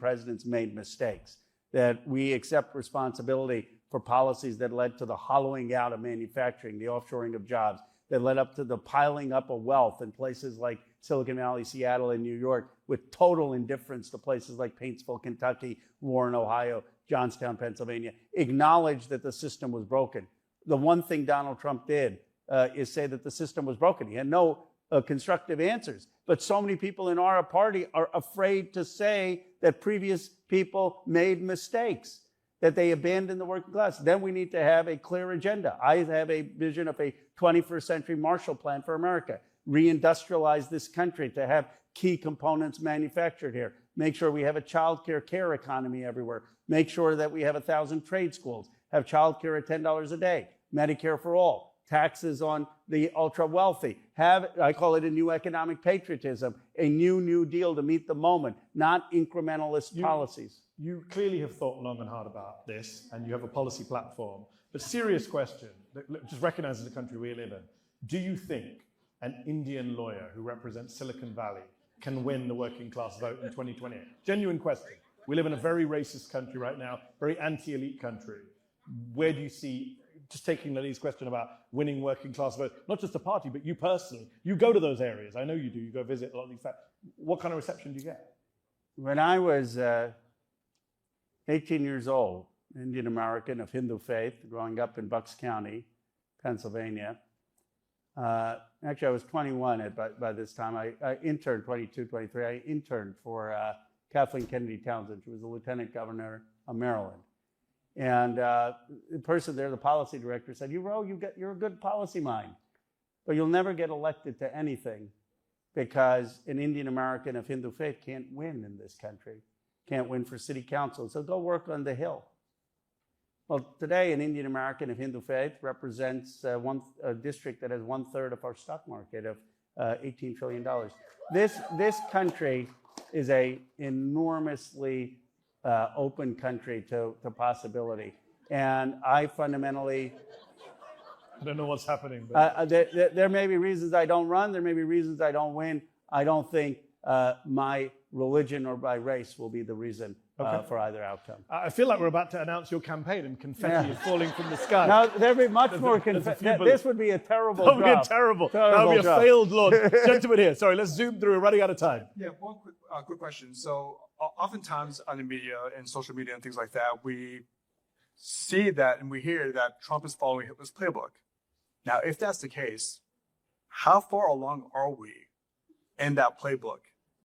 presidents made mistakes, that we accept responsibility for policies that led to the hollowing out of manufacturing, the offshoring of jobs, that led up to the piling up of wealth in places like Silicon Valley, Seattle, and New York, with total indifference to places like Paintsville, Kentucky, Warren, Ohio, Johnstown, Pennsylvania. Acknowledge that the system was broken. The one thing Donald Trump did is say that the system was broken. He had no constructive answers. But so many people in our party are afraid to say that previous people made mistakes, that they abandoned the working class. Then we need to have a clear agenda. I have a vision of a 21st century Marshall Plan for America. Reindustrialize this country to have key components manufactured here. Make sure we have a child care economy everywhere. Make sure that we have 1,000 trade schools, have child care at $10 a day, Medicare for all, taxes on the ultra wealthy. Have, I call it a new economic patriotism, a new deal to meet the moment, not incrementalist policies. You clearly have thought long and hard about this, and you have a policy platform. But serious question, just recognizing the country we live in, do you think an Indian lawyer who represents Silicon Valley can win the working class vote in 2028? Genuine question. We live in a very racist country right now, very anti-elite country. Where do you see, just taking Lili's question about winning working class vote, not just the party, but you personally, you go to those areas. I know you do. You go visit a lot of these. What kind of reception do you get? When I was 18 years old, Indian American of Hindu faith, growing up in Bucks County, Pennsylvania. Actually, I was 21 by this time. I interned, 22, 23. I interned for Kathleen Kennedy Townsend. She was the lieutenant governor of Maryland. And the person there, the policy director, said, you're a good policy mind, but you'll never get elected to anything because an Indian American of Hindu faith can't win in this country, can't win for city council. So go work on the Hill. Well, today, an Indian American of Hindu faith represents a district that has 1/3 of our stock market of $18 trillion. This country is a enormously open country to possibility. And I fundamentally... I don't know what's happening. But... there may be reasons I don't run. There may be reasons I don't win. I don't think my religion or my race will be the reason for either outcome. I feel like we're about to announce your campaign and confetti is falling from the sky. Now, there'd be much more confetti. This would be a terrible drop. That would be terrible. That would be a failed launch. Gentlemen here, sorry, let's zoom through. We're running out of time. Yeah, one quick question. So oftentimes on the media and social media and things like that, we see that and we hear that Trump is following Hitler's playbook. Now, if that's the case, how far along are we in that playbook?